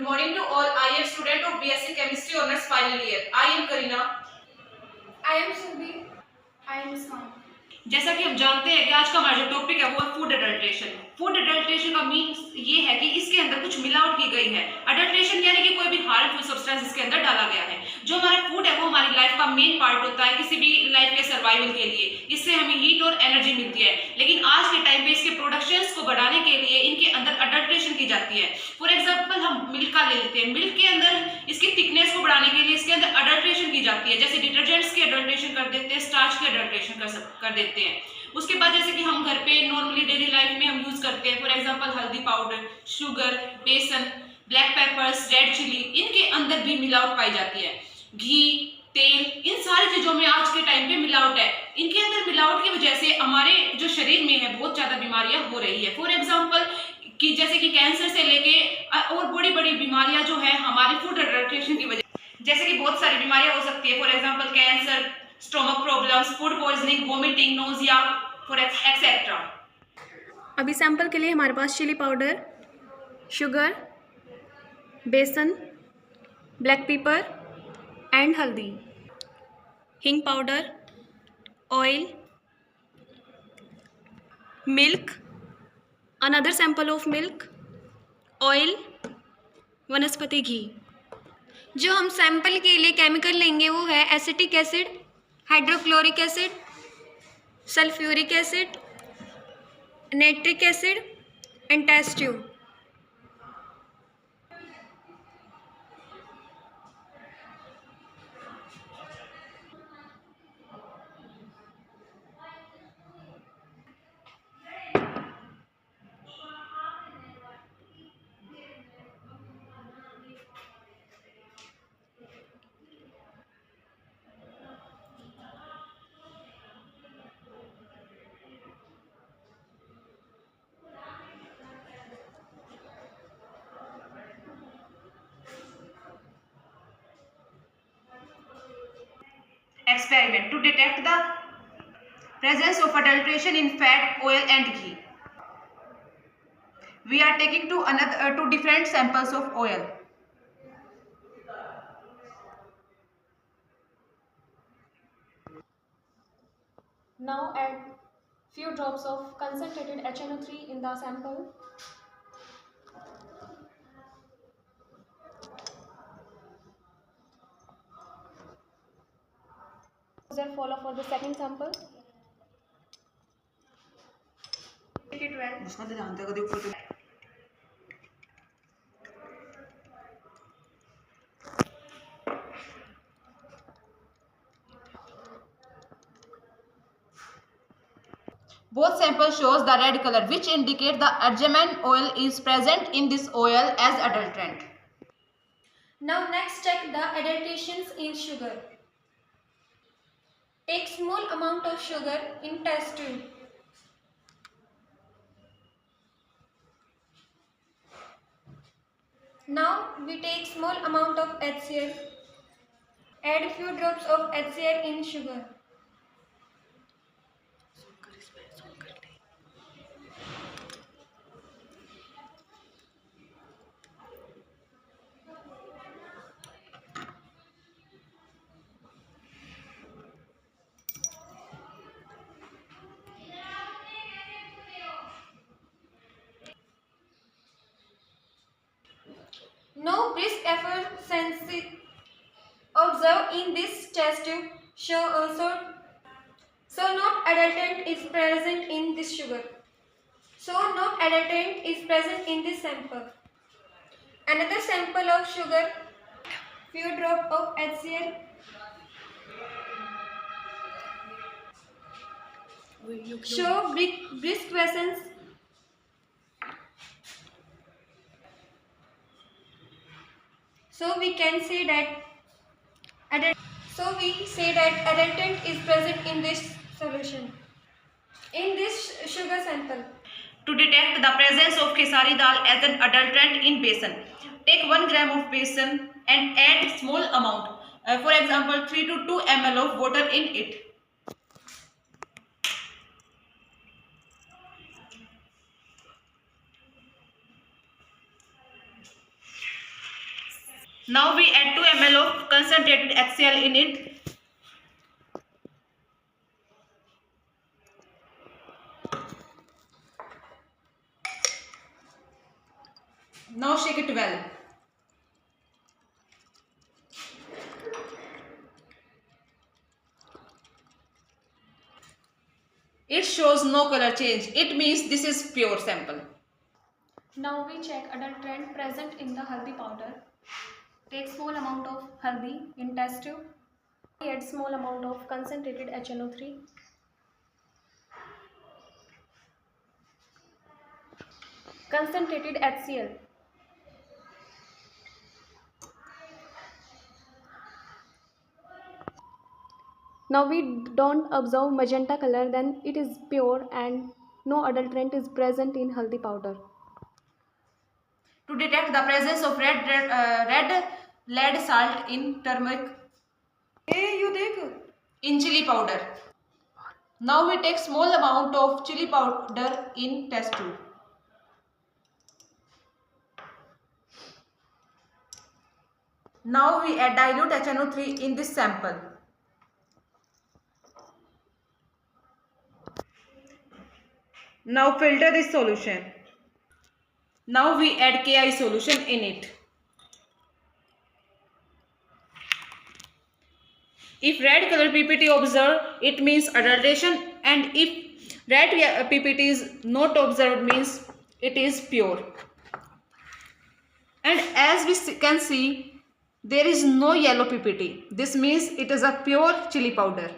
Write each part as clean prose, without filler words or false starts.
morning to all. I am student of BSc Chemistry Honours final year. I am Karina. I am Subi. I am Muskan. जैसा कि हम जानते हैं कि आज का हमारा जो टॉपिक है वो है फूड अडल्ट्रेशन। फूड अडल्ट्रेशन का मीन्स ये है कि इसके अंदर कुछ मिलावट की गई है। अडल्ट्रेशन यानी कि कोई भी हार्मफुल सब्सटेंस इसके अंदर डाला गया है। जो हमारा फूड है वो हमारी लाइफ का मेन पार्ट होता है किसी भी लाइफ के सर्वाइवल के लिए। इससे हमें हीट और एनर्जी मिलती है, लेकिन आज के टाइम पे इसके प्रोडक्शंस को बढ़ाने के लिए इनके अंदर अडल्ट्रेशन की जाती है। फॉर एग्जाम्पल हम मिल्क का ले लेते हैं। मिल्क के अंदर इसकी थिकनेस को बढ़ाने के लिए इसके अंदर अडल्ट्रेशन की जाती है। जैसे डिटर्जेंट्स की अडल्ट्रेशन कर देते हैं, स्टार्च की अडल्ट्रेशन कर देते हैं। उसके बाद जैसे कि हम घर पे नॉर्मली डेली लाइफ में हम यूज करते हैं, फॉर एग्जांपल हल्दी पाउडर, शुगर, बेसन, ब्लैक पेपर्स, रेड चिली, इनके अंदर भी मिलावट पाई जाती है। घी, तेल, इन सारी चीजों में आज के टाइम पे मिलावट है। इनके अंदर मिलावट की वजह से हमारे जो शरीर में है बहुत ज्यादा बीमारियां हो रही है। फॉर एग्जाम्पल कि जैसे कि कैंसर से लेके और बड़ी बड़ी बीमारियां जो है हमारी फूड अडल्ट्रेशन की वजह, जैसे कि बहुत सारी बीमारियां हो सकती है। For example cancer, stomach problems, food poisoning, vomiting, nausea, for etcetera. अभी सैंपल के लिए हमारे पास चिली पाउडर, शुगर, बेसन, ब्लैक पेपर एंड हल्दी, हिंग powder, oil, milk, another sample of milk, oil, वनस्पति घी। जो हम सैंपल के लिए केमिकल लेंगे वो है acetic acid, hydrochloric acid, sulphuric acid, nitric acid and test tube. Experiment to detect the presence of adulteration in fat, oil and ghee. We are taking two different samples of oil. Now add few drops of concentrated HNO3 in the sample. Follow for the second sample. Take it well. उसका तो जानते हो कभी ऊपर Both samples shows the red color, which indicate the argemane oil is present in this oil as adulterant. Now next check the adulterations in sugar. Take small amount of sugar in test tube. Now we take small amount of HCl. Add few drops of HCl in sugar. No brisk effervescence observed in this test tube. So not adulterant is present in this sugar. So not adulterant is present in this sample. Another sample of sugar, few drop of HCl. Show brisk quiescence. So we say that adulterant is present in this solution, in this sugar sample. To detect the presence of khesari dal as an adulterant in besan, take 1 gram of besan and add small amount, for example 3 to 2 ml of water in it. Now we add 2 ml of concentrated HCl in it. Now shake it well. It shows no color change. It means this is pure sample. Now we check adulterant present in the haldi powder. Take small amount of haldi in test tube. Add small amount of concentrated HNO3. Concentrated HCl. Now we don't observe magenta color, then it is pure and no adulterant is present in haldi powder. To detect the presence of red lead salt in turmeric, in chili powder. Now we take small amount of chili powder in test tube. Now we add dilute HNO3 in this sample. Now filter this solution. Now we add KI solution in it. If red color PPT observed, it means adulteration, and if red PPT is not observed, means it is pure. And as we can see, there is no yellow PPT. This means it is a pure chili powder.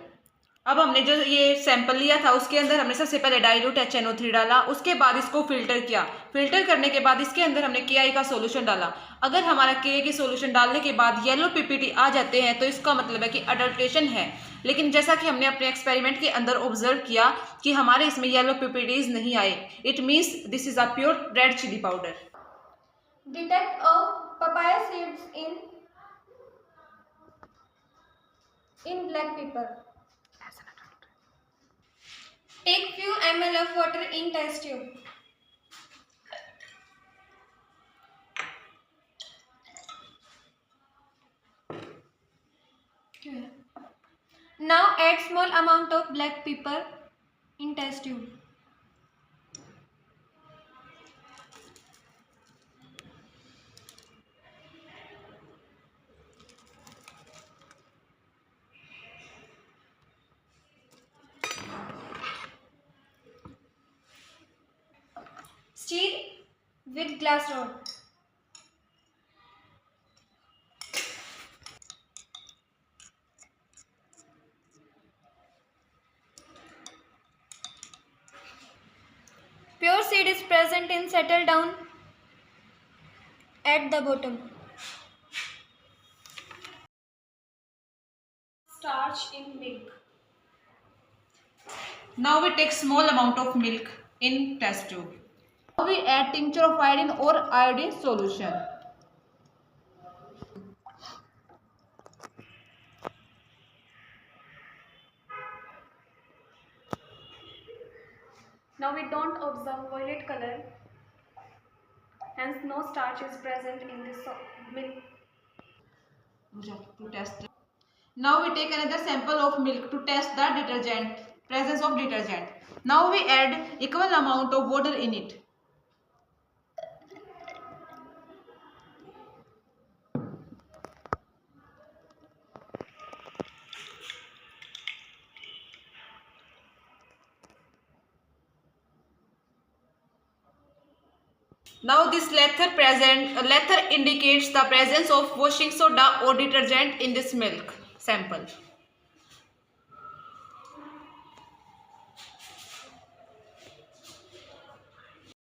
अब हमने जो ये sample लिया था उसके अंदर हमने सबसे पहले डाइल्यूट HNO3 डाला, उसके बाद इसको फिल्टर किया। फिल्टर करने के बाद इसके अंदर हमने KI का सॉल्यूशन डाला। अगर हमारा KI की सॉल्यूशन डालने के बाद येलो PPT आ जाते हैं तो इसका मतलब है कि अडल्ट्रेशन है। लेकिन जैसा कि हमने अपने एक्सपेरिमेंट के अंदर ऑब्जर्व किया कि हमारे इसमें येलो PPTs नहीं आए, it means this is a pure red chilli powder. Detect papaya seeds in black pepper. Take few ml of water in test tube. Now add small amount of black pepper in test tube. Stir with glass rod. Pure seed is present in settle down at the bottom. Starch in milk. Now we take small amount of milk in test tube. Now we add tincture of iodine or iodine solution. Now we don't observe violet color, hence no starch is present in this milk. To test. Now we take another sample of milk to test the detergent, presence of detergent. Now we add equal amount of water in it. Now this letter indicates the presence of washing soda or detergent in this milk sample.